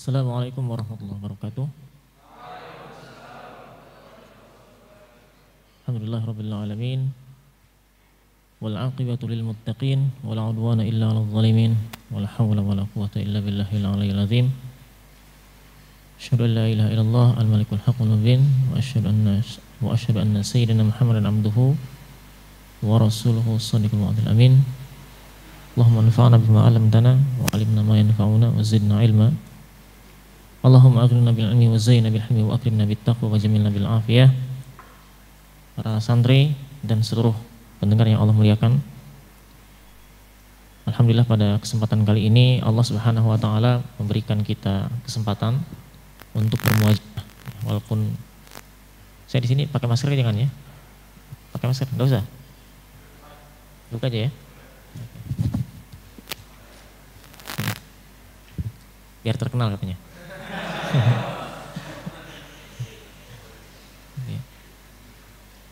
Assalamualaikum warahmatullahi wabarakatuh. Alhamdulillahirabbil alamin. Wal 'aqibatu lil muttaqin wala 'udwana illa 'alal zalimin. Wala haula wala quwwata illa billahil 'aliyyil 'azim. Asyhadu an la ilaha illallah al-malikul haqqul mubin wa asyhadu anna sayyidina Muhammadan abduhu wa rasuluhu shadiqul wa'dil amin. Allahumma anfa'na bima 'allamtana wa 'allimna ma yanfa'una wa zidna 'ilma. Allahumma aghnina bil 'ilmi wa zayyinna bil hilmi wa akrimna bit taqwa wa jamilna bil 'afiyah. Para santri dan seluruh pendengar yang Allah muliakan. Alhamdulillah pada kesempatan kali ini Allah Subhanahu wa taala memberikan kita kesempatan untuk bermuajah. Walaupun saya di sini pakai masker jangan ya. Pakai masker enggak usah. Buka aja ya. Biar terkenal katanya.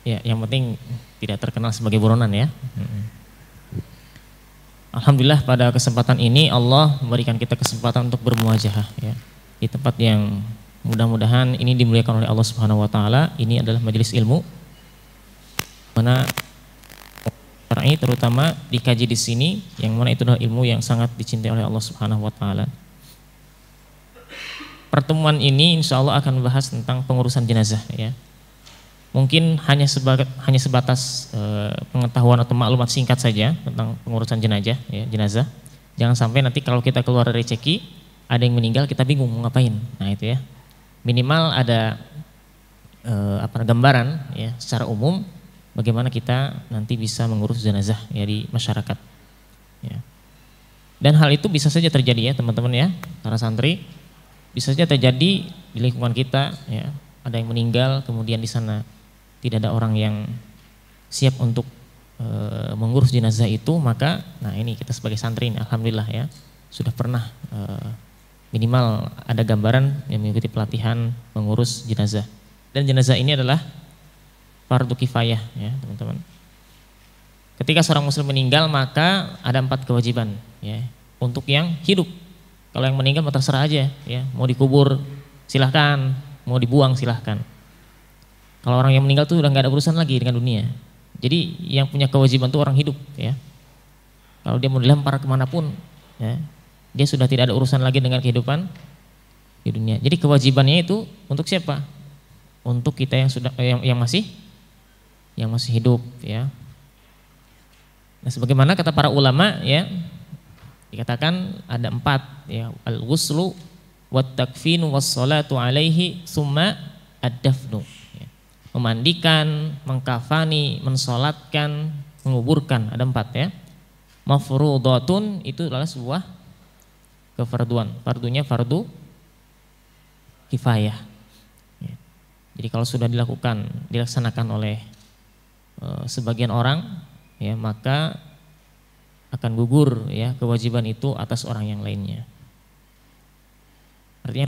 Ya, yang penting tidak terkenal sebagai buronan ya. Alhamdulillah pada kesempatan ini Allah memberikan kita kesempatan untuk bermuajahah ya. Di tempat yang mudah-mudahan ini dimuliakan oleh Allah Subhanahu wa taala. Ini adalah majelis ilmu mana syar'i terutama dikaji di sini, yang mana itu adalah ilmu yang sangat dicintai oleh Allah Subhanahu wa taala. Pertemuan ini insya Allah akan membahas tentang pengurusan jenazah ya. Mungkin hanya sebatas pengetahuan atau maklumat singkat saja tentang pengurusan jenazah ya, jenazah. Jangan sampai nanti kalau kita keluar dari ceki ada yang meninggal kita bingung mau ngapain. Nah itu ya. Minimal ada gambaran ya secara umum bagaimana kita nanti bisa mengurus jenazah ya di masyarakat. Ya. Dan hal itu bisa saja terjadi ya teman-teman ya, para santri. Bisa saja terjadi di lingkungan kita ya, ada yang meninggal kemudian di sana tidak ada orang yang siap untuk mengurus jenazah itu, maka nah ini kita sebagai santri ini alhamdulillah ya sudah pernah minimal ada gambaran yang mengikuti pelatihan mengurus jenazah. Dan jenazah ini adalah fardu kifayah ya teman-teman. Ketika seorang muslim meninggal maka ada 4 kewajiban ya untuk yang hidup. Kalau yang meninggal mau terserah aja ya, mau dikubur silahkan, mau dibuang silahkan. Kalau orang yang meninggal tuh udah nggak ada urusan lagi dengan dunia. Jadi yang punya kewajiban tuh orang hidup ya. Kalau dia mau dilempar kemanapun ya, dia sudah tidak ada urusan lagi dengan kehidupan di dunia. Jadi kewajibannya itu untuk siapa? Untuk kita yang sudah yang masih hidup ya. Nah, sebagaimana kata para ulama ya, dikatakan ada 4 ya, al-ghuslu wat takfinu was salatu alaihi summa ad-dafnu. Memandikan, mengkafani, mensolatkan, menguburkan, ada 4 ya. Mafruḍatun itu adalah sebuah kefarduan. Fardunya fardu kifayah. Ya. Jadi kalau sudah dilaksanakan oleh sebagian orang ya, maka akan gugur ya kewajiban itu atas orang yang lainnya. Artinya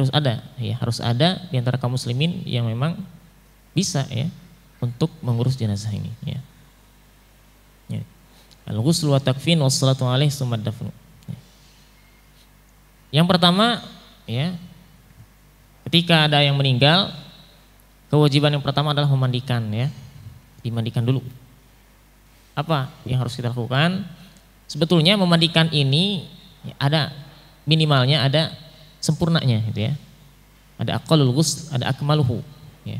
harus ada di antara kaum muslimin yang memang bisa ya untuk mengurus jenazah ini ya. Ya. Al-ghuslu wa takfin was salatu alaihi tsumma dafnu. Ya. Yang pertama ya, ketika ada yang meninggal, kewajiban yang pertama adalah memandikan ya. Dimandikan dulu. Apa yang harus kita lakukan? Sebetulnya memandikan ini ya, ada minimalnya, ada sempurnanya gitu ya. Ada aqallul ghusl, ada akmaluhu ya.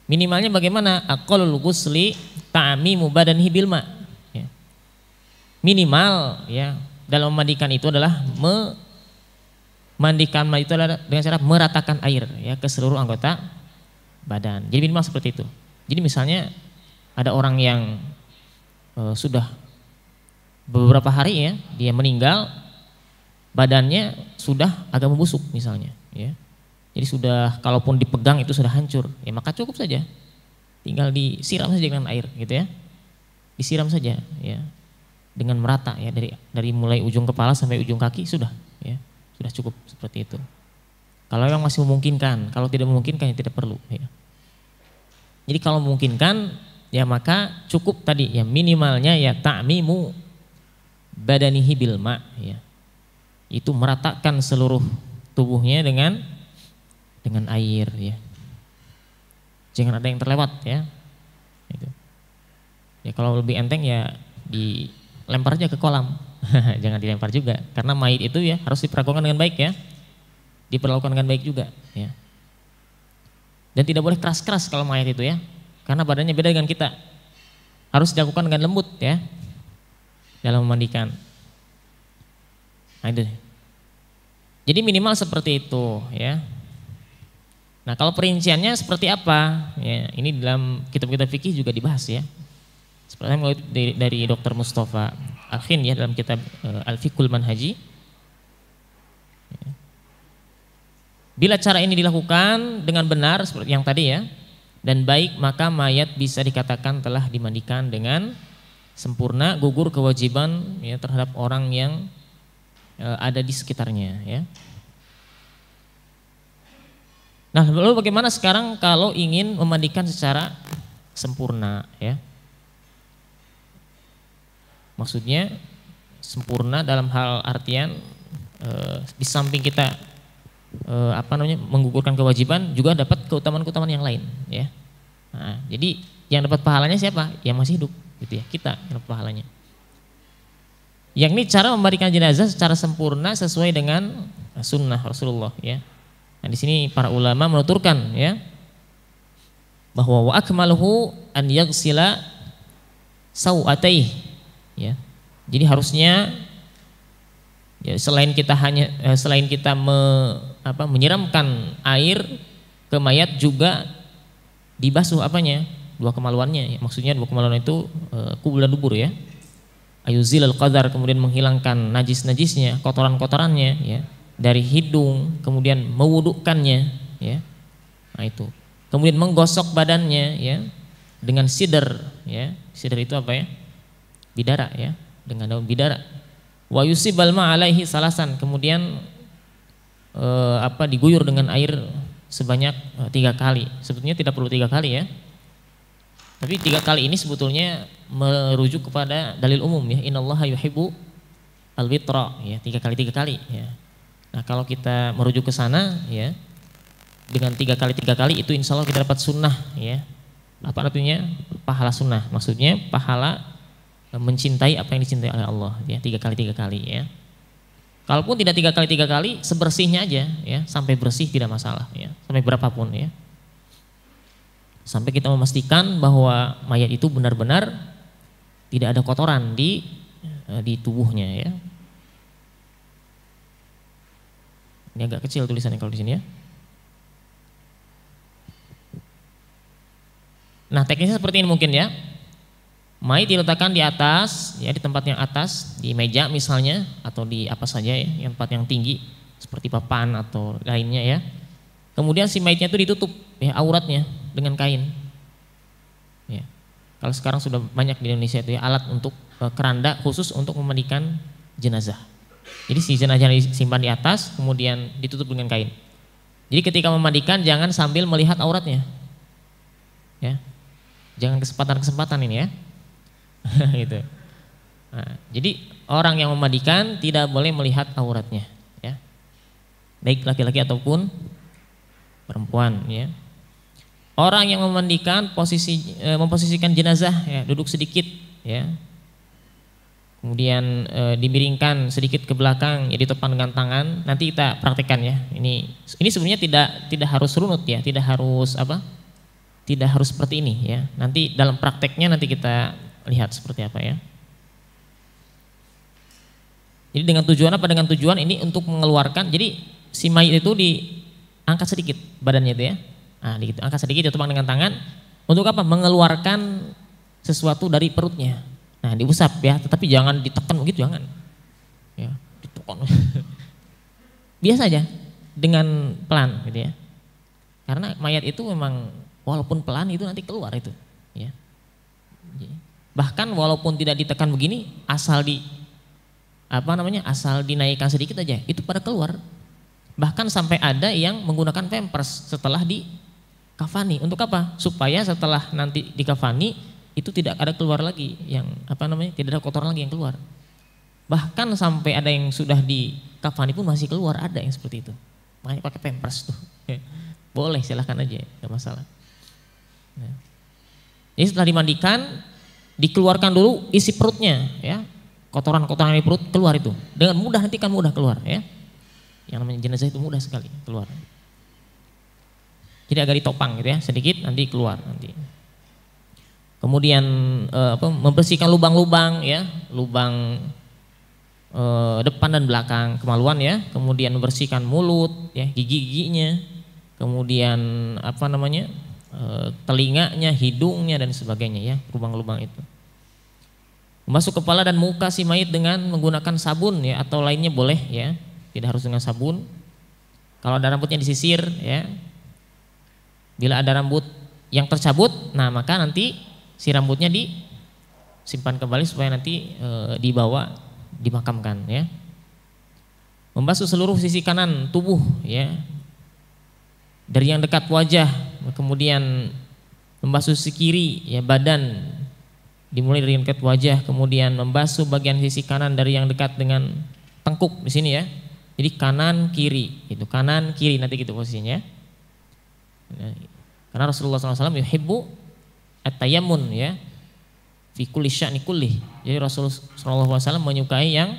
Minimalnya bagaimana? Aqallul ghusli ta'mimu badanihi bil ma. Ya. Minimal ya dalam memandikan itu adalah memandikan itu adalah dengan cara meratakan air ya ke seluruh anggota badan. Jadi minimal seperti itu. Jadi misalnya ada orang yang sudah beberapa hari ya dia meninggal, badannya sudah agak membusuk misalnya ya. Jadi sudah kalaupun dipegang itu sudah hancur ya, maka cukup saja tinggal disiram saja dengan air gitu ya, disiram saja ya dengan merata ya dari mulai ujung kepala sampai ujung kaki sudah ya, sudah cukup seperti itu. Kalau yang masih memungkinkan, kalau tidak memungkinkan ya tidak perlu ya. Jadi kalau memungkinkan ya maka cukup tadi ya, minimalnya ya ta'mimu badanihi bil ma ya. Itu meratakan seluruh tubuhnya dengan air ya. Jangan ada yang terlewat ya. Gitu. Ya kalau lebih enteng ya dilempar aja ke kolam. Jangan dilempar juga karena mayit itu ya harus diperlakukan dengan baik ya. Diperlakukan dengan baik juga ya. Dan tidak boleh keras-keras kalau mayat itu ya. Karena badannya beda dengan kita. Harus dilakukan dengan lembut ya. Dalam memandikan. Nah itu. Jadi minimal seperti itu ya. Nah kalau perinciannya seperti apa? Ya, ini dalam kitab-kitab fikih juga dibahas ya. Seperti dari Dr. Mustafa Al-Khin ya dalam kitab Al-Fiqhul Manhaji. Ya. Bila cara ini dilakukan dengan benar seperti yang tadi ya dan baik, maka mayat bisa dikatakan telah dimandikan dengan sempurna, gugur kewajiban ya terhadap orang yang ada di sekitarnya ya. Nah, lalu bagaimana sekarang kalau ingin memandikan secara sempurna ya? Maksudnya sempurna dalam hal artian di samping kita menggugurkan kewajiban juga dapat keutamaan-keutamaan yang lain ya. Nah, jadi yang dapat pahalanya siapa? Yang masih hidup gitu ya. Kita yang dapat pahalanya. Yang ini cara memandikan jenazah secara sempurna sesuai dengan sunnah Rasulullah ya. Nah, di sini para ulama menuturkan ya bahwa wa akmaluhu an yaghsila sawatayhi ya. Jadi harusnya ya, selain kita menyiramkan air ke mayat juga dibasuh apanya? Dua kemaluannya ya. Maksudnya dua kemaluan itu kubul dan dubur ya. Ayuzilal qadar, kemudian menghilangkan najis-najisnya, kotoran-kotorannya ya. Dari hidung, kemudian mewudukkannya ya. Nah itu. Kemudian menggosok badannya ya dengan sidr ya. Sidr itu apa ya? Bidara ya, dengan daun bidara. Wa yusibal ma alaihi salasan, kemudian diguyur dengan air sebanyak 3 kali. Sebetulnya tidak perlu 3 kali ya. Tapi 3 kali ini sebetulnya merujuk kepada dalil umum ya. Innallaha yuhibbu al-witra ya, 3 kali ya. Nah, kalau kita merujuk ke sana ya, dengan 3 kali itu insya Allah kita dapat sunnah ya. Apa artinya? Pahala sunnah. Maksudnya pahala mencintai apa yang dicintai oleh Allah ya, 3 kali ya. Kalaupun tidak 3 kali, sebersihnya aja ya, sampai bersih tidak masalah ya, sampai berapapun ya. Sampai kita memastikan bahwa mayat itu benar-benar tidak ada kotoran di tubuhnya ya. Ini agak kecil tulisannya kalau di sini ya. Nah, teknisnya seperti ini mungkin ya. Mayat diletakkan di atas ya, di tempat yang atas, di meja misalnya atau di apa saja ya, yang tempat yang tinggi seperti papan atau lainnya ya. Kemudian si mayatnya itu ditutup ya auratnya dengan kain. Ya. Kalau sekarang sudah banyak di Indonesia itu ya alat untuk keranda khusus untuk memandikan jenazah. Jadi si jenazah disimpan di atas kemudian ditutup dengan kain. Jadi ketika memandikan jangan sambil melihat auratnya. Ya. Jangan kesempatan-kesempatan ini ya. Gitu. Nah, jadi orang yang memandikan tidak boleh melihat auratnya ya. Baik laki-laki ataupun perempuan ya. Orang yang memandikan memposisikan jenazah ya, duduk sedikit ya. Kemudian dimiringkan sedikit ke belakang ya, ditopang dengan tangan. Nanti kita praktekkan ya. Ini sebenarnya tidak harus runut ya, tidak harus tidak harus seperti ini ya. Nanti dalam prakteknya nanti kita lihat seperti apa ya. Jadi dengan tujuan apa? Dengan tujuan ini untuk mengeluarkan. Jadi si mayit itu diangkat sedikit badannya itu ya. Nah, angkat sedikit ditopang dengan tangan untuk apa? Mengeluarkan sesuatu dari perutnya. Nah, diusap ya, tetapi jangan ditekan begitu, jangan. Ya, ditekan. Biasa aja dengan pelan gitu ya. Karena mayat itu memang walaupun pelan itu nanti keluar itu, ya. Bahkan walaupun tidak ditekan begini, asal asal dinaikkan sedikit aja, itu pada keluar. Bahkan sampai ada yang menggunakan pampers setelah dikafani. Untuk apa? Supaya setelah nanti dikafani itu tidak ada keluar lagi yang tidak ada kotoran lagi yang keluar. Bahkan sampai ada yang sudah dikafani pun masih keluar, ada yang seperti itu. makanya pakai pampers tuh. Boleh, silahkan aja, nggak masalah. Nah. Jadi setelah dimandikan, dikeluarkan dulu isi perutnya, ya, kotoran-kotoran di perut keluar itu. Dengan mudah nanti kan mudah keluar, ya. Yang namanya jenazah itu mudah sekali keluar. Jadi agak ditopang gitu ya, sedikit nanti keluar nanti. Kemudian membersihkan lubang-lubang, ya, lubang depan dan belakang kemaluan, ya. Kemudian membersihkan mulut, ya, gigi-giginya. Kemudian telinganya, hidungnya dan sebagainya, ya, lubang-lubang itu. Membasuh kepala dan muka si mayit dengan menggunakan sabun, ya, atau lainnya boleh, ya, tidak harus dengan sabun. Kalau ada rambutnya disisir, ya. Bila ada rambut yang tercabut, nah maka nanti si rambutnya disimpan kembali supaya nanti dibawa dimakamkan, ya. Membasuh seluruh sisi kanan tubuh, ya, dari yang dekat wajah, kemudian membasuh sisi kiri, ya, badan dimulai dari yang dekat wajah, kemudian membasuh bagian sisi kanan dari yang dekat dengan tengkuk di sini, ya. Jadi kanan kiri, itu kanan kiri nanti gitu posisinya. Karena Rasulullah SAW yuhibbu at-tayammun, ya, fi kulli sya'ni kulli. Jadi Rasulullah SAW menyukai yang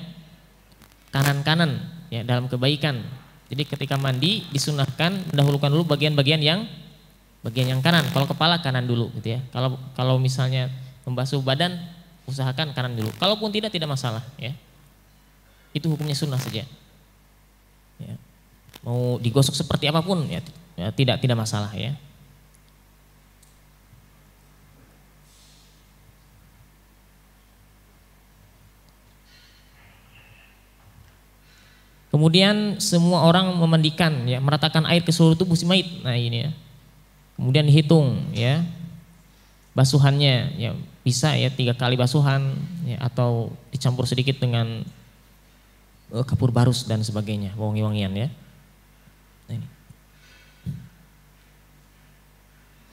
kanan-kanan, ya, dalam kebaikan. Jadi ketika mandi disunahkan mendahulukan dulu bagian yang kanan. Kalau kepala kanan dulu, gitu ya. Kalau misalnya membasuh badan usahakan kanan dulu. Kalaupun tidak masalah, ya. Itu hukumnya sunnah saja. Ya. Mau digosok seperti apapun, ya, tidak masalah, ya. Kemudian semua orang memandikan, ya, meratakan air ke seluruh tubuh si mayit. Nah ini, ya. Kemudian dihitung, ya, basuhannya, ya, bisa, ya, 3 kali basuhan, ya, atau dicampur sedikit dengan kapur barus dan sebagainya, wangi-wangian, ya. Nah, ini.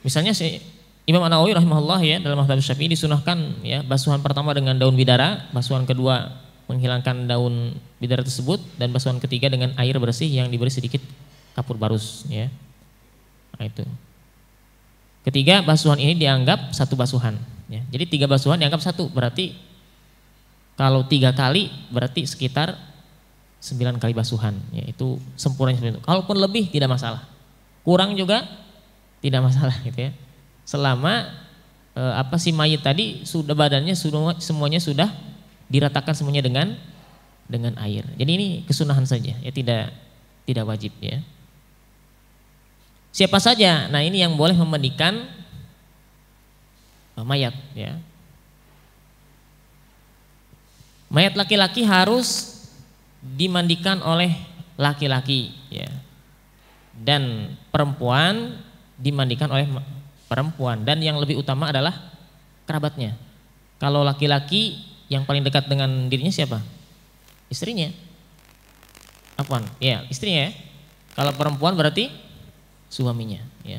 Misalnya si Imam An-Nawawi rahimahullah, ya, dalam mazhab Syafi'i disunahkan, ya, basuhan pertama dengan daun bidara, basuhan kedua menghilangkan daun bidara tersebut, dan basuhan ketiga dengan air bersih yang diberi sedikit kapur barus, ya. Nah, itu. Ketiga basuhan ini dianggap satu basuhan, ya. Jadi 3 basuhan dianggap satu, berarti kalau 3 kali berarti sekitar 9 kali basuhan, ya, itu sempurnanya seperti itu. Kalaupun lebih tidak masalah, kurang juga tidak masalah, gitu ya. Selama si mayit tadi sudah badannya semuanya sudah diratakan semuanya dengan air. Jadi ini kesunahan saja, ya, tidak wajib, ya. Siapa saja, nah ini yang boleh memandikan mayat, ya. Mayat laki-laki harus dimandikan oleh laki-laki, ya. Dan perempuan dimandikan oleh perempuan, dan yang lebih utama adalah kerabatnya. Kalau laki-laki yang paling dekat dengan dirinya siapa? Istrinya. Apaan? Ya, istrinya, ya. Kalau perempuan berarti suaminya, ya.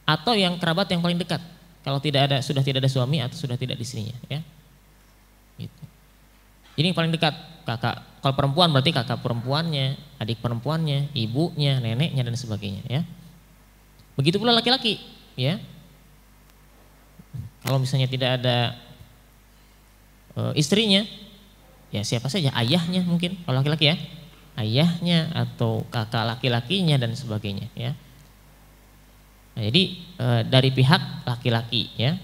Atau yang kerabat yang paling dekat. Kalau sudah tidak ada suami atau sudah tidak ada istrinya, ya. Gitu. Ini yang paling dekat, kakak. Kalau perempuan berarti kakak perempuannya, adik perempuannya, ibunya, neneknya dan sebagainya, ya. Begitu pula laki-laki, ya. Kalau misalnya tidak ada istrinya, ya siapa saja, ayahnya mungkin kalau laki-laki, ya, ayahnya atau kakak laki-lakinya dan sebagainya, ya. Nah, jadi dari pihak laki-laki, ya.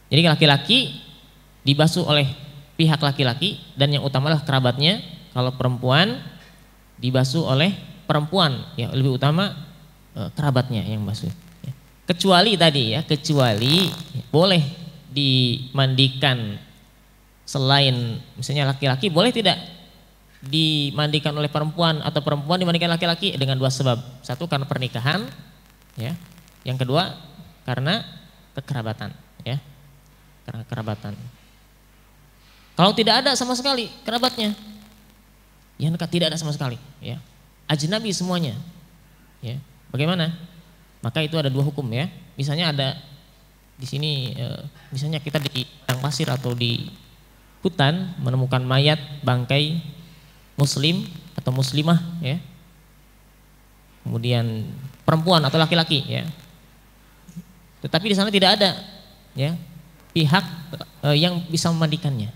Jadi laki-laki dibasuh oleh pihak laki-laki dan yang utama adalah kerabatnya. Kalau perempuan dibasuh oleh perempuan, ya, lebih utama kerabatnya yang basuh, ya. Kecuali tadi, ya, kecuali boleh dimandikan selain misalnya laki-laki, boleh tidak dimandikan oleh perempuan atau perempuan dimandikan laki-laki dengan 2 sebab. Satu karena pernikahan, ya. Yang kedua karena kekerabatan, ya. Karena kerabatan. Kalau tidak ada sama sekali kerabatnya, yang dekat tidak ada sama sekali, ya. Ajnabi semuanya, ya. Bagaimana? Maka itu ada 2 hukum, ya. Misalnya ada di sini, misalnya kita di padang pasir atau di hutan menemukan mayat bangkai muslim, atau muslimah ya. Kemudian perempuan atau laki-laki ya. Tetapi di sana tidak ada ya pihak yang bisa memandikannya.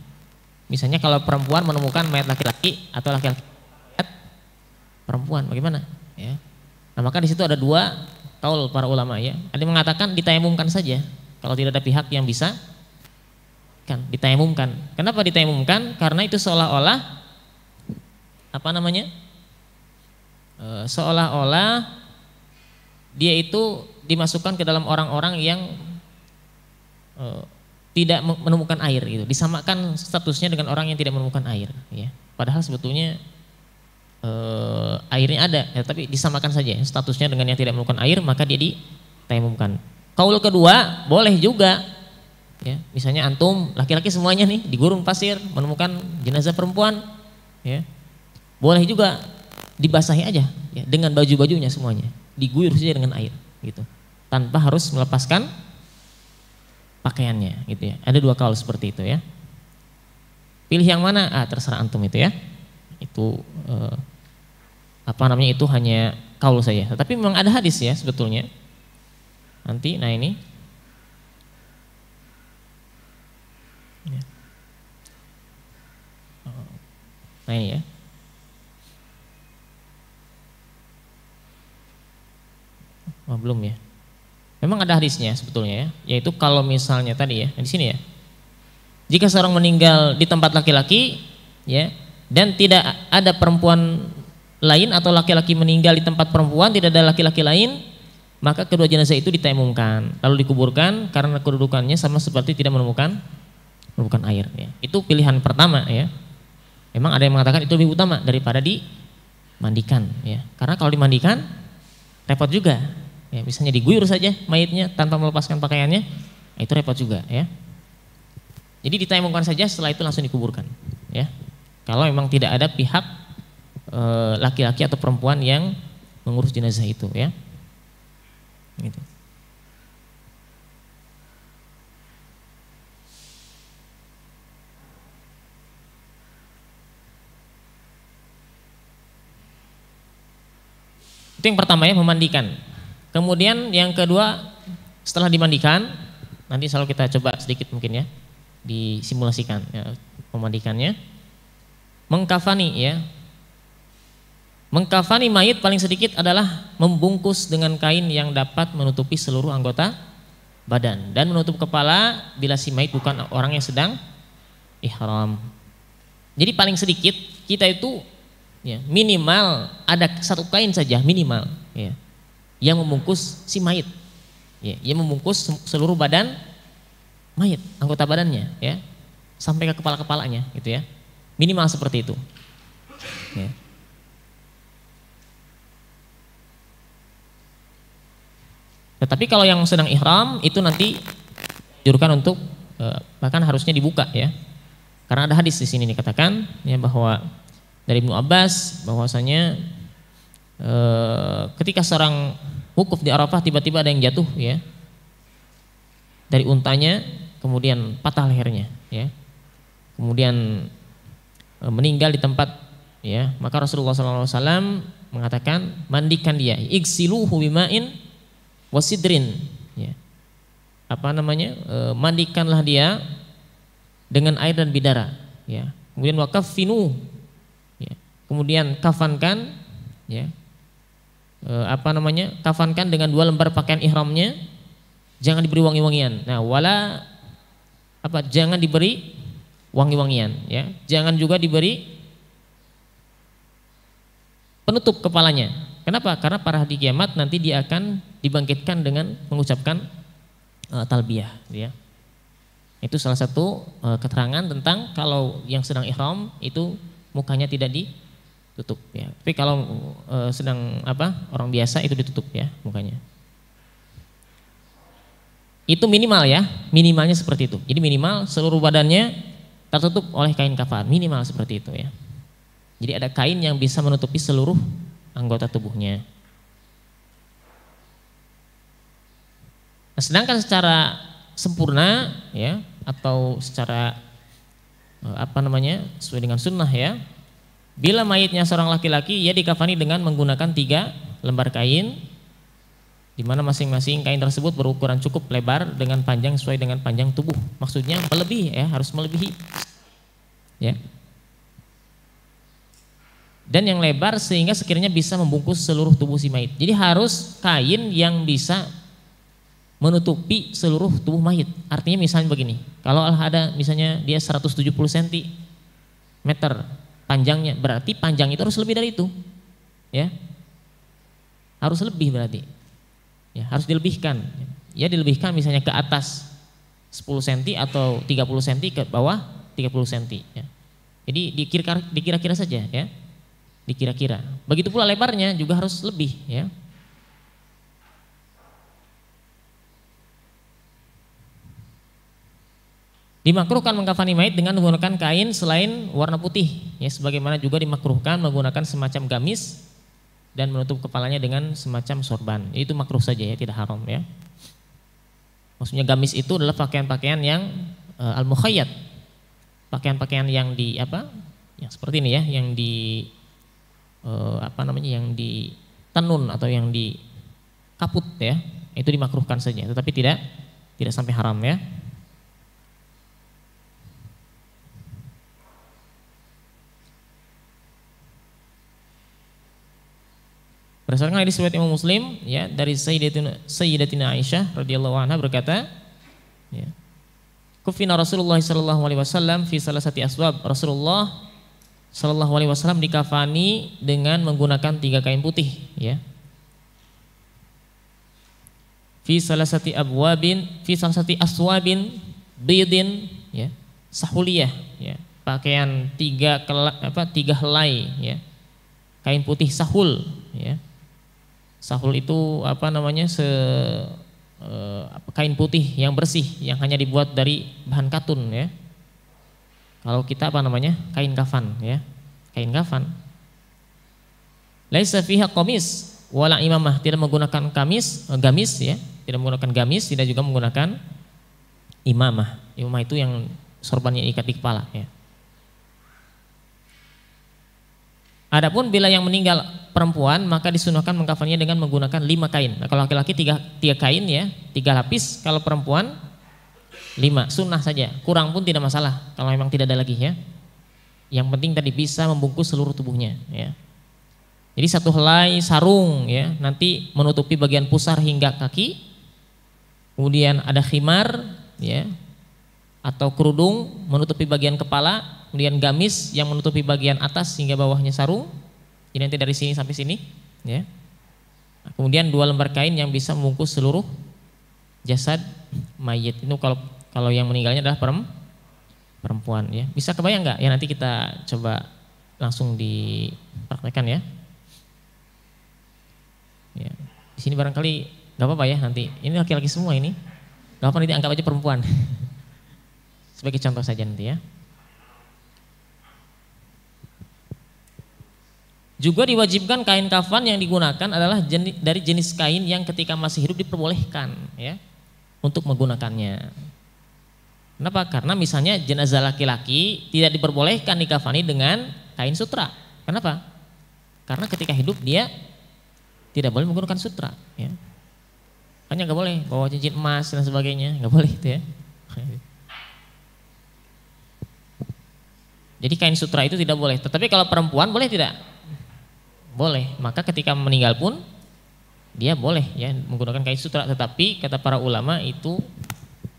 Misalnya kalau perempuan menemukan mayat laki-laki atau laki-laki mayat perempuan, bagaimana? Ya. Nah, maka di situ ada dua kaul para ulama ya. Ada yang mengatakan ditayamumkan saja kalau tidak ada pihak yang bisa kan ditayamumkan. Kenapa ditayamumkan? Karena itu seolah-olah apa namanya? Seolah-olah dia itu dimasukkan ke dalam orang-orang yang tidak menemukan air gitu. Disamakan statusnya dengan orang yang tidak menemukan air ya. Padahal sebetulnya airnya ada ya, tapi disamakan saja statusnya dengan yang tidak menemukan air, maka dia ditayamumkan. Kaul kedua boleh juga ya, misalnya antum laki-laki semuanya nih di gurun pasir menemukan jenazah perempuan ya. Boleh juga dibasahi aja ya, dengan baju-bajunya semuanya, diguyur saja dengan air gitu. Tanpa harus melepaskan pakaiannya gitu ya. Ada dua kaul seperti itu ya. Pilih yang mana? Terserah antum itu ya. Itu apa namanya, itu hanya kaul saja. Tetapi memang ada hadis ya sebetulnya. Nanti nah ini ya. Nah ini ya. Belum ya. Memang ada hadisnya sebetulnya ya, yaitu kalau misalnya tadi ya, di sini ya. Jika seorang meninggal di tempat laki-laki ya, dan tidak ada perempuan lain atau laki-laki meninggal di tempat perempuan, tidak ada laki-laki lain, maka kedua jenazah itu ditayamumkan lalu dikuburkan karena kedudukannya sama seperti tidak menemukan air ya. Itu pilihan pertama ya. Memang ada yang mengatakan itu lebih utama daripada dimandikan ya. Karena kalau dimandikan repot juga. Ya, misalnya diguyur saja mayitnya tanpa melepaskan pakaiannya, itu repot juga ya. Jadi ditayamumkan saja, setelah itu langsung dikuburkan ya. Kalau memang tidak ada pihak laki-laki atau perempuan yang mengurus jenazah itu ya. Gitu. Itu yang pertama ya, memandikan. Kemudian yang kedua, setelah dimandikan, nanti selalu kita coba sedikit mungkin ya, disimulasikan ya, memandikannya. Mengkafani ya. Mengkafani mayit paling sedikit adalah membungkus dengan kain yang dapat menutupi seluruh anggota badan dan menutup kepala bila si mayit bukan orang yang sedang ihram. Jadi paling sedikit kita itu ya, minimal ada satu kain saja minimal ya, yang membungkus si mayit ya, yang membungkus seluruh badan mayit, anggota badannya ya, sampai ke kepala-kepalanya gitu ya, minimal seperti itu ya. Tetapi kalau yang sedang ihram itu nanti dianjurkan untuk bahkan harusnya dibuka ya, karena ada hadis di sini dikatakan ya bahwa dari Ibnu Abbas bahwasanya ketika seorang wukuf di Arafah tiba-tiba ada yang jatuh ya dari untanya, kemudian patah lehernya ya, kemudian meninggal di tempat ya, maka Rasulullah SAW mengatakan mandikan dia, igsiluhu bima'in wasidrin ya, apa namanya, mandikanlah dia dengan air dan bidara ya, kemudian wakafinu ya, kemudian kafankan ya, apa namanya, kafankan dengan 2 lembar pakaian ihramnya, jangan diberi wangi-wangian. Nah, wala apa, jangan diberi wangi-wangian ya, jangan juga diberi penutup kepalanya. Kenapa? Karena pada hari kiamat nanti dia akan dibangkitkan dengan mengucapkan talbiyah ya. Itu salah satu keterangan tentang kalau yang sedang ihram itu mukanya tidak ditutup ya. Tapi kalau sedang apa, orang biasa itu ditutup ya mukanya. Itu minimal ya, minimalnya seperti itu. Jadi minimal seluruh badannya tertutup oleh kain kafan, minimal seperti itu ya. Jadi ada kain yang bisa menutupi seluruh anggota tubuhnya. Nah, sedangkan secara sempurna ya, atau secara apa namanya, sesuai dengan sunnah ya, Bila mayitnya seorang laki-laki, ia dikafani dengan menggunakan 3 lembar kain, di mana masing-masing kain tersebut berukuran cukup lebar dengan panjang sesuai dengan panjang tubuh. Maksudnya melebihi ya, harus melebihi. Ya. Dan yang lebar sehingga sekiranya bisa membungkus seluruh tubuh si mayit. Jadi harus kain yang bisa menutupi seluruh tubuh mayit. Artinya misalnya begini, kalau ada misalnya dia 170 cm panjangnya, berarti panjang itu harus lebih dari itu, ya, harus lebih berarti, ya, harus dilebihkan, ya, dilebihkan misalnya ke atas 10 cm atau 30 cm, ke bawah 30 cm, ya. Jadi dikira-kira saja, ya, dikira-kira. Begitu pula lebarnya juga harus lebih, ya. Dimakruhkan mengkafani mayit dengan menggunakan kain selain warna putih, ya, sebagaimana juga dimakruhkan menggunakan semacam gamis dan menutup kepalanya dengan semacam sorban. Itu makruh saja, ya, tidak haram, ya. Maksudnya gamis itu adalah pakaian-pakaian yang al-mukhayyat, pakaian-pakaian yang di apa, yang seperti ini, ya, yang di yang di tenun atau yang di kaput, ya, itu dimakruhkan saja, tetapi tidak sampai haram, ya. Berdasarkan hadis riwayat Imam Muslim, ya, dari Sayyidatina Aisyah radhiyallahu anha berkata, ya, kufina Rasulullah sallallahu alaihi wasallam fi salasati aswab. Rasulullah sallallahu alaihi wasallam dikafani dengan menggunakan 3 kain putih, ya. Fi salasati aswabin bidin, ya, sahuliyah, ya, pakaian 3 helai, ya, kain putih sahul, ya. Sahul itu kain putih yang bersih yang hanya dibuat dari bahan katun, ya. Kalau kita kain kafan, ya, kain kafan. Laisa fiha qamis wala imamah, tidak menggunakan gamis, ya, tidak menggunakan gamis, tidak juga menggunakan imamah. Imamah itu yang sorbannya ikat di kepala, ya. Adapun bila yang meninggal perempuan, maka disunahkan mengkafannya dengan menggunakan 5 kain. Nah, kalau laki-laki 3 kain, ya, 3 lapis. Kalau perempuan 5, sunnah saja. Kurang pun tidak masalah kalau memang tidak ada lagi, ya. Yang penting tadi bisa membungkus seluruh tubuhnya, ya. Jadi 1 helai sarung, ya, nanti menutupi bagian pusar hingga kaki. Kemudian ada khimar, ya, atau kerudung menutupi bagian kepala. Kemudian gamis yang menutupi bagian atas hingga bawahnya sarung, jadi nanti dari sini sampai sini, ya. Nah, kemudian 2 lembar kain yang bisa membungkus seluruh jasad mayit. Itu kalau yang meninggalnya adalah perempuan, ya. Bisa kebayang nggak? Ya, nanti kita coba langsung dipraktekkan, ya. Ya. Di sini barangkali nggak apa-apa, ya, nanti. Ini laki-laki semua ini, nggak apa-apa, nanti anggap aja perempuan. Sebagai contoh saja nanti, ya. Juga diwajibkan kain kafan yang digunakan adalah dari jenis kain yang ketika masih hidup diperbolehkan, ya, untuk menggunakannya. Kenapa? Karena misalnya jenazah laki-laki tidak diperbolehkan dikafani dengan kain sutra. Kenapa? Karena ketika hidup dia tidak boleh menggunakan sutra, ya. Hanya nggak boleh bawa cincin emas dan sebagainya, nggak boleh itu, ya. Jadi kain sutra itu tidak boleh. Tetapi kalau perempuan boleh tidak? Boleh. Maka ketika meninggal pun dia boleh, ya, menggunakan kain sutra. Tetapi kata para ulama itu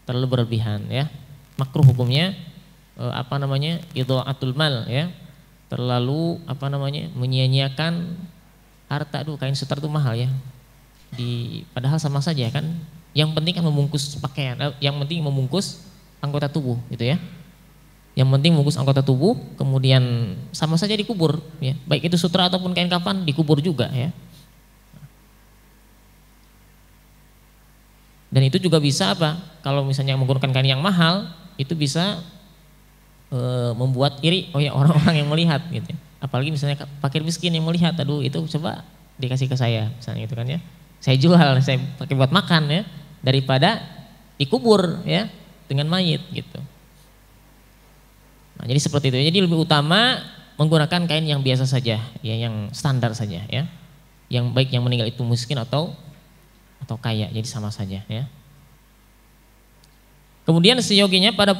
terlalu berlebihan, ya. Makruh hukumnya idha'atul mal, ya. Terlalu menyia-nyiakan harta. Kain sutra itu mahal, ya. Padahal sama saja kan. Yang penting kan membungkus pakaian, yang penting membungkus anggota tubuh, gitu, ya. Yang penting membungkus anggota tubuh, kemudian sama saja dikubur, ya. Baik itu sutra ataupun kain kafan dikubur juga, ya. Dan itu juga bisa kalau misalnya menggunakan kain yang mahal, itu bisa membuat iri, orang-orang yang melihat, gitu. Apalagi misalnya fakir miskin yang melihat, aduh itu coba dikasih ke saya, misalnya gitu kan, ya. Saya jual, saya pakai buat makan, ya, daripada dikubur, ya, dengan mayit, gitu. Nah, jadi seperti itu. Jadi lebih utama menggunakan kain yang biasa saja, ya, yang standar saja, ya. Yang baik yang meninggal itu miskin atau kaya, jadi sama saja, ya. Kemudian seyoginya pada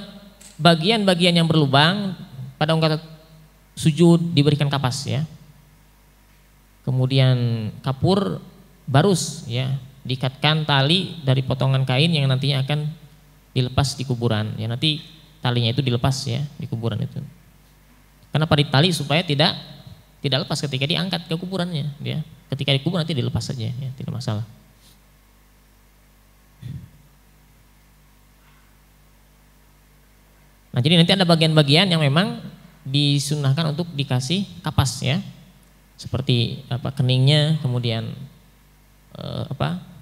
bagian-bagian yang berlubang pada ungkatan sujud diberikan kapas, ya. Kemudian kapur barus, ya, diikatkan tali dari potongan kain yang nantinya akan dilepas di kuburan, ya. Nanti talinya itu dilepas, ya, di kuburan itu. Kenapa ditali? Supaya tidak lepas ketika diangkat ke kuburannya, ya. Ketika dikubur nanti dilepas saja, ya, tidak masalah. Nah, jadi nanti ada bagian-bagian yang memang disunahkan untuk dikasih kapas, ya. Seperti keningnya, kemudian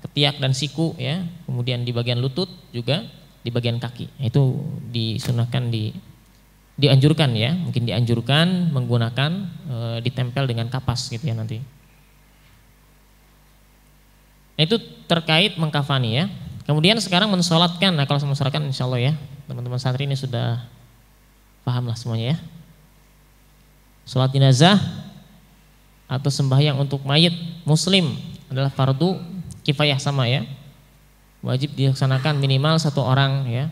ketiak dan siku, ya. Kemudian di bagian lutut juga, di bagian kaki. Itu disunahkan dianjurkan, ya. Mungkin dianjurkan menggunakan ditempel dengan kapas gitu, ya, nanti. Nah, itu terkait mengkafani, ya. Kemudian sekarang mensolatkan. Nah, kalau mensolatkan insya Allah, ya, teman-teman santri ini sudah paham lah semuanya, ya. Sholat jenazah atau sembahyang untuk mayit muslim adalah fardu kifayah, sama, ya. Wajib dilaksanakan minimal 1 orang, ya.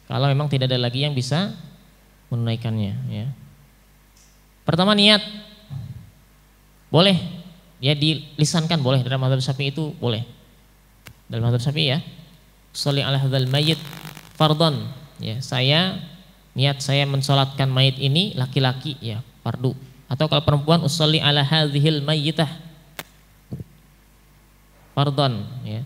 Kalau memang tidak ada lagi yang bisa menunaikannya, ya. Pertama niat. Boleh, ya, dilisankan boleh, dalam mazhab Syafi'i itu boleh. Dalam mazhab Syafi'i, ya. Sholli ala hadzal mayyit fardhon, ya, niat saya mensolatkan mayit ini laki-laki, ya, fardu. Atau kalau perempuan usolli ala hadzihil mayyitah fardhon, ya.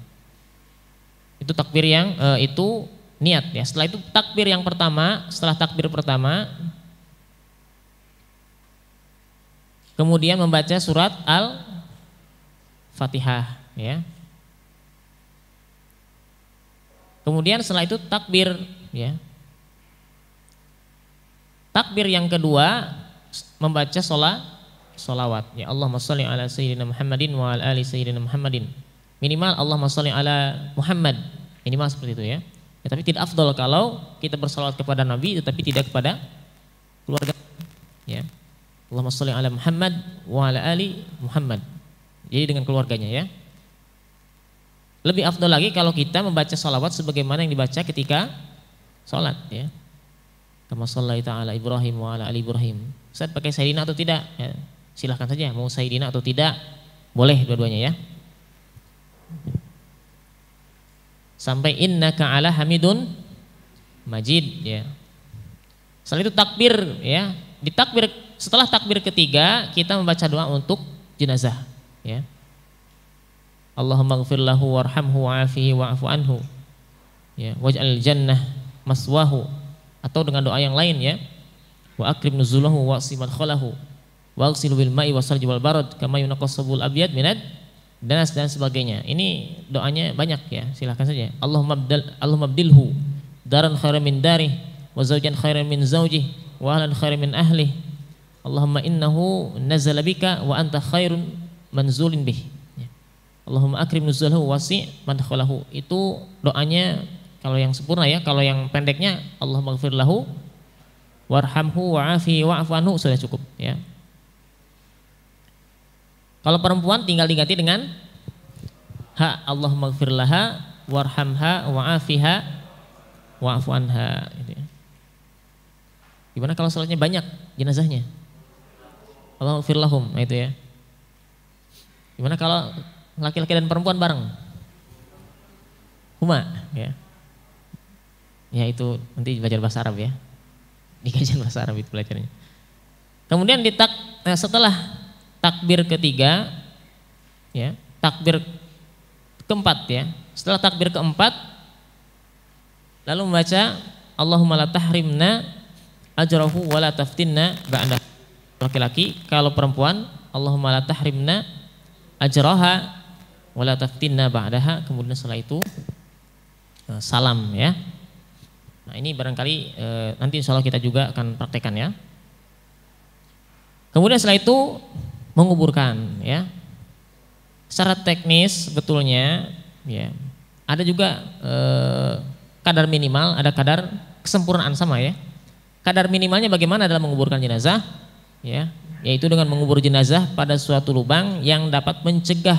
Itu takbir yang itu niat, ya. Setelah itu takbir yang pertama, setelah takbir pertama kemudian membaca surat Al-Fatihah, ya. Kemudian setelah itu takbir, ya. Takbir yang kedua membaca sholawat, ya. Allahumma sholli ala sayyidina Muhammadin wa ala ali sayyidina Muhammadin. Minimal Allahumma sholli ala Muhammad, minimal seperti itu, ya. Ya, tapi tidak afdol kalau kita bersalawat kepada Nabi tetapi tidak kepada keluarga, ya. Allahumma sholli ala Muhammad wa ala ali Muhammad. Jadi dengan keluarganya, ya. Lebih afdol lagi kalau kita membaca salawat sebagaimana yang dibaca ketika sholat, ya. Kama shallaita ala Ibrahim wa ala ali Ibrahim. Ustaz pakai sayyidina atau tidak? Ya, silahkan saja, mau sayyidina atau tidak, boleh dua-duanya, ya. Sampai innaka ala hamidun majid, ya. Setelah itu takbir, ya. Setelah takbir ketiga kita membaca doa untuk jenazah, ya. Allahumma ighfir lahu warhamhu wa'afihi wa'fu anhu, ya, waj'al jannah maswahu, atau dengan doa yang lain, ya. Wa akrim nuzulahu wa siman khalahu wa aghsilu bil ma'i wasalji wal barad kama yunqasabul abyad minad danas, dan sebagainya. Ini doanya banyak, ya, silahkan saja. Allahumma abdilhu daran khairan min darih wa zawjan khairan min zawjih wa ahlan khairan min ahlih. Allahumma innahu nazala bika wa anta khairun manzulin bih. Allahumma akrim nuzulahu wasi' madkhalahu. Itu doanya kalau yang sempurna, ya. Kalau yang pendeknya Allahumma ighfir lahu warhamhu wa'afi wa'fu anhu sudah cukup, ya. Kalau perempuan tinggal diganti dengan ha, Allahumma ighfir laha warhamha wa'afiha wa'fu anha, gitu, ya. Gimana kalau salatnya banyak jenazahnya? Allahumma ighfir lahum, nah itu, ya. Gimana kalau laki-laki dan perempuan bareng? Huma, ya. Ya, itu nanti belajar bahasa Arab, ya. Di kajian bahasa Arab itu belajarnya. Kemudian setelah takbir ketiga, ya, takbir keempat, ya. Setelah takbir keempat lalu membaca Allahumma la tahrimna ajrahu wa la taftinna ba'da. Laki-laki, kalau perempuan Allahumma la tahrimna ajraha wala taftinna ba'daha. Kemudian setelah itu salam, ya. Nah, ini barangkali nanti insya Allah kita juga akan praktekkan, ya. Kemudian setelah itu menguburkan, ya. Secara teknis betulnya, ya, ada juga kadar minimal, ada kadar kesempurnaan, sama, ya. Kadar minimalnya bagaimana dalam menguburkan jenazah? ya, yaitu dengan mengubur jenazah pada suatu lubang yang dapat mencegah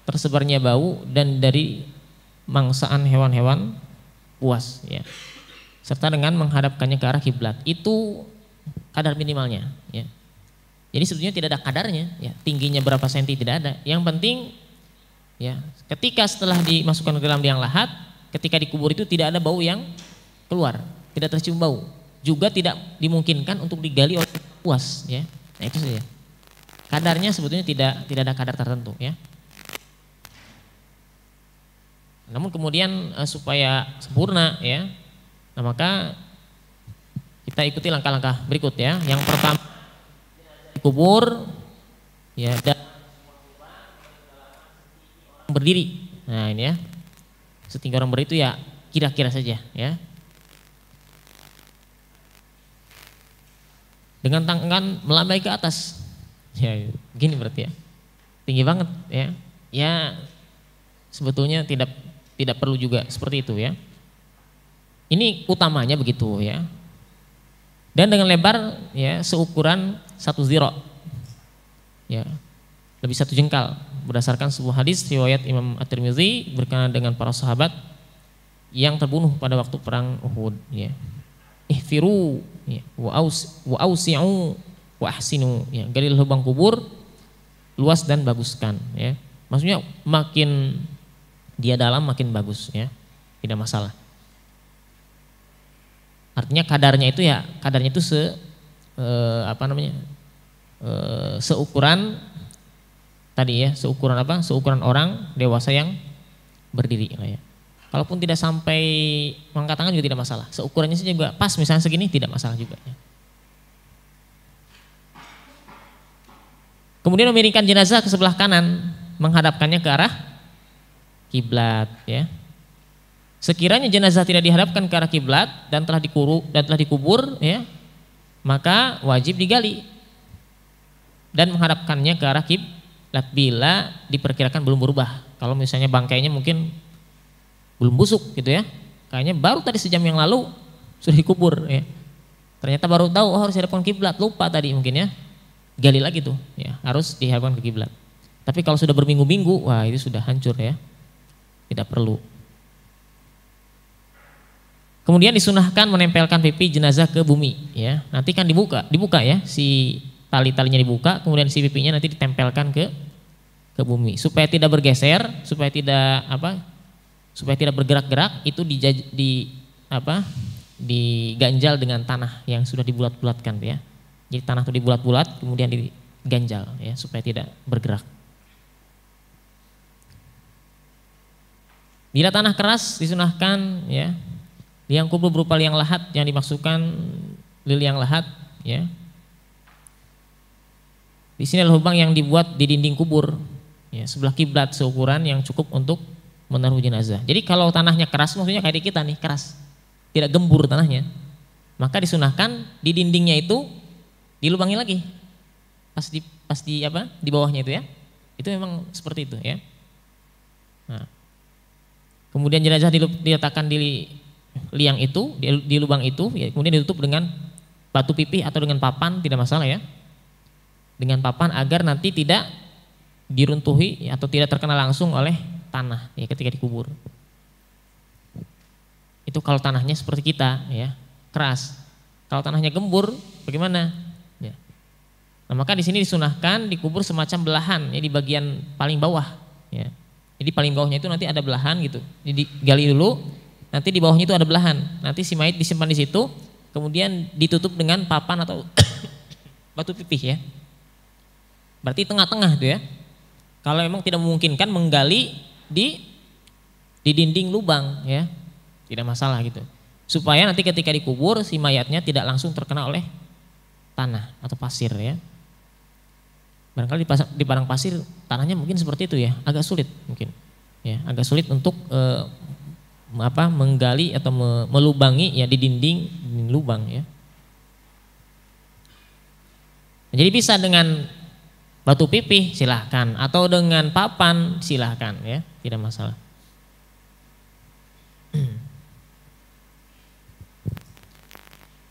tersebarnya bau dan dari mangsaan hewan-hewan buas, ya, serta dengan menghadapkannya ke arah kiblat. Itu kadar minimalnya, ya. Jadi sebetulnya tidak ada kadarnya, ya, tingginya berapa senti tidak ada. Yang penting, ya, ketika setelah dimasukkan ke dalam liang lahat, ketika dikubur itu tidak ada bau yang keluar, tidak tercium bau, juga tidak dimungkinkan untuk digali oleh buas, ya. Nah itu saja. Kadarnya sebetulnya tidak ada kadar tertentu, ya. Namun kemudian supaya sempurna, ya, nah maka kita ikuti langkah-langkah berikut, ya. Yang pertama dikubur, ya, dan berdiri. Nah ini, ya, setinggi orang berdiri itu ya kira-kira saja, ya. Dengan tangan melambai ke atas, ya, gini berarti, ya, tinggi banget, ya. Ya sebetulnya tidak perlu juga seperti itu, ya. Ini utamanya begitu, ya. Dan dengan lebar, ya, seukuran 1 ziro, ya, lebih 1 jengkal, berdasarkan sebuah hadis riwayat Imam At-Tirmidzi berkenaan dengan para sahabat yang terbunuh pada waktu perang Uhud, ya. Ihfiru, ya, wa ausi'u wa ahsinu, ya, galilah lubang kubur, luas dan baguskan, ya. Maksudnya makin dia dalam makin bagus, ya, tidak masalah. Artinya kadarnya itu, ya, kadarnya itu seukuran tadi, ya, seukuran apa? Seukuran orang dewasa yang berdiri, ya. Kalaupun tidak sampai mengangkat tangan juga tidak masalah. Seukurannya saja juga pas, misalnya segini tidak masalah juga, ya. Kemudian memiringkan jenazah ke sebelah kanan, menghadapkannya ke arah kiblat, ya. Sekiranya jenazah tidak dihadapkan ke arah kiblat dan telah dikubur, ya, maka wajib digali dan menghadapkannya ke arah kiblat bila diperkirakan belum berubah. Kalau misalnya bangkainya mungkin belum busuk gitu, ya, kayaknya baru tadi sejam yang lalu sudah dikubur, ya. Ternyata baru tahu, oh, harus dihadapkan kiblat, lupa tadi mungkin, ya. Gali lagi tuh, ya, harus dihadapkan ke kiblat. Tapi kalau sudah berminggu-minggu, wah itu sudah hancur, ya. Tidak perlu. Kemudian disunahkan menempelkan pipi jenazah ke bumi, ya. Nanti kan dibuka, ya, si tali-talinya dibuka, kemudian si pipinya nanti ditempelkan ke bumi supaya tidak bergeser, supaya tidak bergerak-gerak, itu diganjal dengan tanah yang sudah dibulat-bulatkan, ya. Jadi tanah itu dibulat-bulat kemudian diganjal, ya, supaya tidak bergerak. Bila tanah keras disunahkan, ya, liang kubur berupa liang lahat yang dimasukkan liang lahat, ya. Di sini adalah lubang yang dibuat di dinding kubur, ya, sebelah kiblat seukuran yang cukup untuk menaruh jenazah. Jadi kalau tanahnya keras, maksudnya kayak di kita nih, keras, tidak gembur tanahnya, maka disunahkan di dindingnya itu dilubangi lagi, di bawahnya itu, ya. Itu memang seperti itu, ya. Nah, kemudian jenazah diletakkan di liang itu, di lubang itu, ya, kemudian ditutup dengan batu pipih atau dengan papan, tidak masalah, ya. Dengan papan agar nanti tidak diruntuhi, ya, atau tidak terkena langsung oleh tanah, ya, ketika dikubur. Itu kalau tanahnya seperti kita, ya, keras. Kalau tanahnya gembur, bagaimana? Ya. Nah, maka di sini disunahkan dikubur semacam belahan, ya, di bagian paling bawah, ya. Jadi paling bawahnya itu nanti ada belahan gitu. Jadi gali dulu, nanti di bawahnya itu ada belahan. Nanti si mayit disimpan di situ, kemudian ditutup dengan papan atau batu pipih, ya. Berarti tengah-tengah itu, ya. Kalau memang tidak memungkinkan menggali di dinding lubang, ya, tidak masalah gitu. Supaya nanti ketika dikubur si mayatnya tidak langsung terkena oleh tanah atau pasir, ya. Barangkali di padang pasir tanahnya mungkin seperti itu, ya, agak sulit mungkin, ya, agak sulit untuk menggali atau melubangi, ya, di dinding lubang, ya. Jadi bisa dengan batu pipih silahkan, atau dengan papan silahkan, ya, tidak masalah.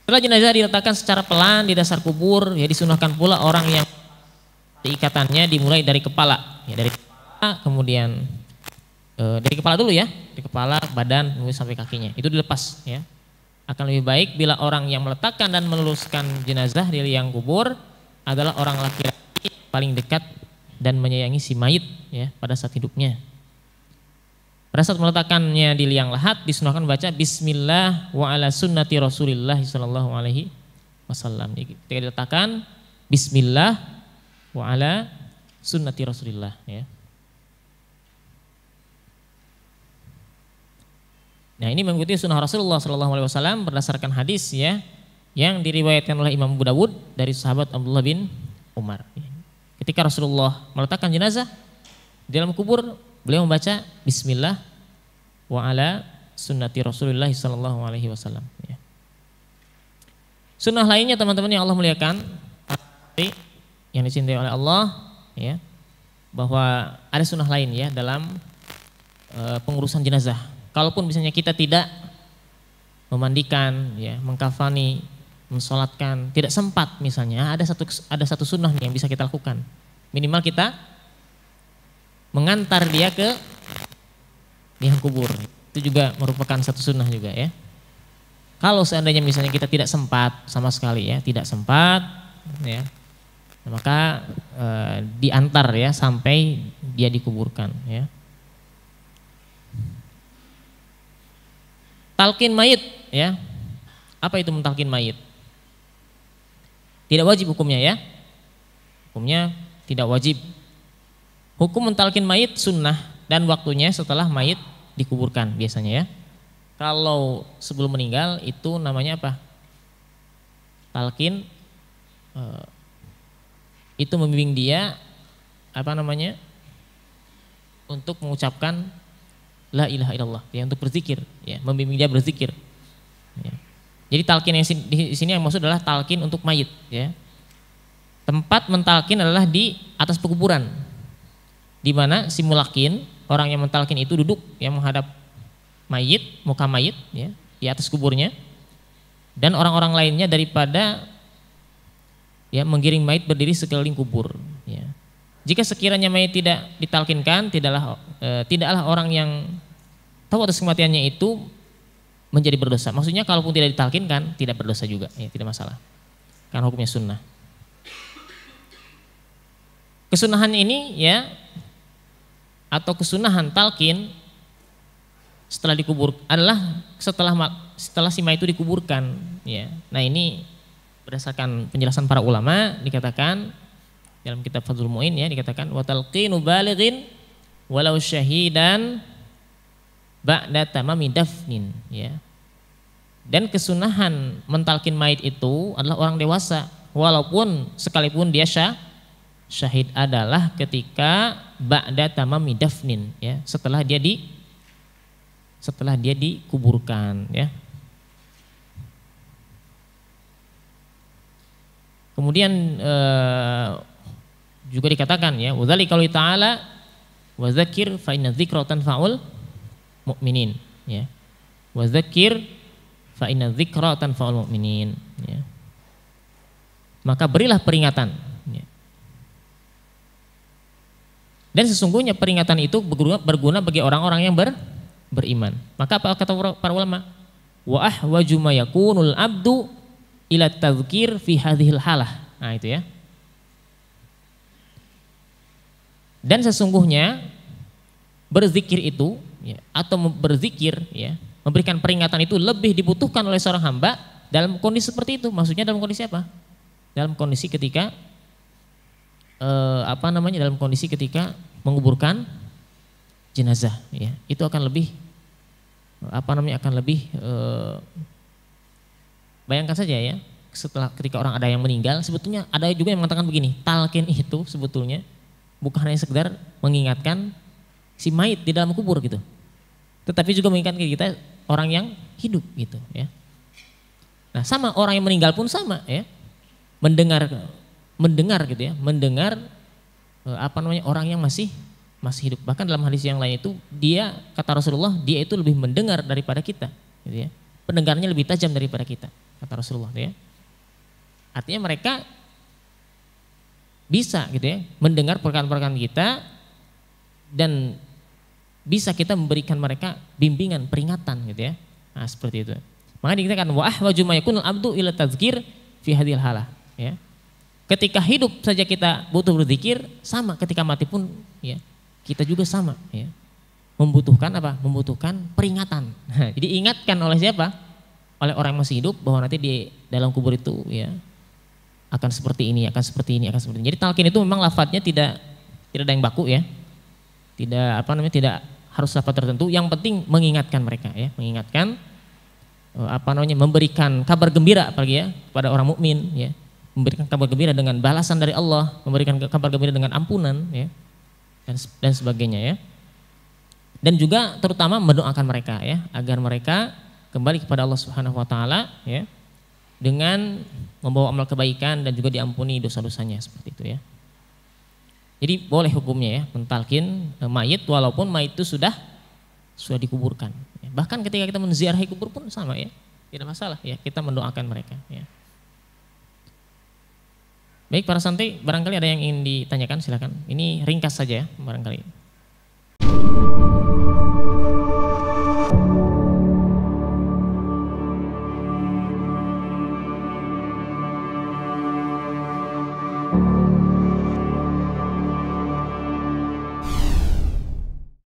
Setelah jenazah diletakkan secara pelan di dasar kubur, ya disunahkan pula orang yang ikatannya dimulai dari kepala, ya dari kepala, kemudian dari kepala dulu ya, dari kepala, badan, kemudian sampai kakinya, itu dilepas ya. Akan lebih baik bila orang yang meletakkan dan meluruskan jenazah di liang kubur adalah orang laki-laki paling dekat dan menyayangi si mayit ya pada saat hidupnya. Pada saat meletakkannya di liang lahat disunahkan baca Bismillah wa ala sunnati Rasulillah sallallahu alaihi wasallam. Ketika diletakkan Bismillah wa ala sunnati Rasulillah ya. Nah, ini mengikuti sunnah Rasulullah sallallahu alaihi wasallam berdasarkan hadis ya yang diriwayatkan oleh Imam Abu Dawud dari sahabat Abdullah bin Umar. Ketika Rasulullah meletakkan jenazah di dalam kubur, beliau membaca Bismillah wa ala sunnati Rasulullah sallallahu alaihi wasallam ya. Sunnah lainnya teman-teman yang Allah muliakan, yang dicintai oleh Allah ya, bahwa ada sunnah lain ya dalam pengurusan jenazah. Kalaupun misalnya kita tidak memandikan, ya, mengkafani, mensolatkan, tidak sempat misalnya, ada satu sunnah nih yang bisa kita lakukan. Minimal kita mengantar dia ke liang kubur. Itu juga merupakan satu sunnah juga ya. Kalau seandainya misalnya kita tidak sempat sama sekali ya, tidak sempat, ya, maka diantar ya sampai dia dikuburkan ya. Talqin mayit ya. Apa itu mentalqin mayit? Tidak wajib hukumnya ya. Hukumnya tidak wajib. Hukum mentalqin mayit sunnah dan waktunya setelah mayit dikuburkan biasanya ya. Kalau sebelum meninggal itu namanya apa? Talqin itu membimbing dia apa namanya? Untuk mengucapkan la ilaha illallah, ya, untuk berzikir, ya, membimbing dia berzikir. Ya. Jadi talqin yang di sini yang maksud adalah talqin untuk mayit, ya. Tempat mentalqin adalah di atas pekuburan, di mana si mulakin, orang yang mentalqin itu duduk yang menghadap mayit, muka mayit, ya, di atas kuburnya, dan orang-orang lainnya daripada ya menggiring mayit berdiri sekeliling kubur. Ya. Jika sekiranya mayit tidak ditalkinkan, tidaklah orang yang tahu atas kematiannya itu menjadi berdosa. Maksudnya kalaupun tidak ditalkinkan, tidak berdosa juga, ya, tidak masalah. Karena hukumnya sunnah. Kesunahan ini ya, atau kesunahan talqin setelah dikubur adalah setelah si mayit itu dikuburkan. Ya. Nah, ini berdasarkan penjelasan para ulama dikatakan dalam kitab Fadlul Mu'in ya, dikatakan wa talqinu balighin walau syahidan ba'da tamami dafnin ya. Dan kesunahan mentalkin mayit itu adalah orang dewasa walaupun sekalipun dia syahid adalah ketika ba'da tamami dafnin ya, setelah dia dikuburkan ya. Kemudian juga dikatakan ya, wadzalika qauli ta'ala wa dzakir fa inna dzikra tanfa'ul mu'minin ya. Wa dzakir fa inna dzikra tanfa'ul mu'minin ya. Maka berilah peringatan ya. Dan sesungguhnya peringatan itu berguna bagi orang-orang yang beriman. Maka apa kata para ulama? Wa ahwaju ma yakunul abdu ila tadzkir fi hadhil halah. Nah, itu ya. Dan sesungguhnya berzikir itu ya, atau berzikir ya, memberikan peringatan itu lebih dibutuhkan oleh seorang hamba dalam kondisi seperti itu. Maksudnya dalam kondisi apa? Dalam kondisi ketika dalam kondisi ketika menguburkan jenazah ya. Itu akan lebih bayangkan saja ya, setelah ketika orang ada yang meninggal, sebetulnya ada juga yang mengatakan begini, talqin itu sebetulnya bukan hanya sekedar mengingatkan si mayit di dalam kubur gitu, tetapi juga mengingatkan kita orang yang hidup gitu ya. Nah, sama orang yang meninggal pun sama ya, mendengar gitu ya, mendengar orang yang masih hidup. Bahkan dalam hadis yang lain itu dia, kata Rasulullah, dia itu lebih mendengar daripada kita gitu ya. Pendengarannya lebih tajam daripada kita. kata Rasulullah ya. Artinya mereka bisa gitu ya mendengar perkataan-perkataan kita dan bisa kita memberikan mereka bimbingan, peringatan gitu ya. Nah, seperti itu. Makanya dikatakan wa ahwaju ma yakunul abdu ila tadzkir fi hadhil halah ya. Ketika hidup saja kita butuh berzikir, sama ketika mati pun ya kita juga sama ya. Membutuhkan apa? Membutuhkan peringatan. Jadi ingatkan oleh siapa? Oleh orang yang masih hidup bahwa nanti di dalam kubur itu ya akan seperti ini, akan seperti ini, akan seperti ini. Jadi talqin itu memang lafadznya tidak ada yang baku ya. Tidak tidak harus lafaz tertentu, yang penting mengingatkan mereka ya, mengingatkan memberikan kabar gembira apalagi ya kepada orang mukmin ya. Memberikan kabar gembira dengan balasan dari Allah, memberikan kabar gembira dengan ampunan ya. Dan sebagainya ya. Dan juga terutama mendoakan mereka ya, agar mereka kembali kepada Allah Subhanahu wa taala ya. Dengan membawa amal kebaikan dan juga diampuni dosa-dosanya seperti itu ya. Jadi boleh hukumnya ya mentalkin mayit walaupun mayit itu sudah dikuburkan. Bahkan ketika kita menziarahi kubur pun sama ya, tidak masalah ya kita mendoakan mereka ya. Baik para santri, barangkali ada yang ingin ditanyakan silakan. Ini ringkas saja ya barangkali.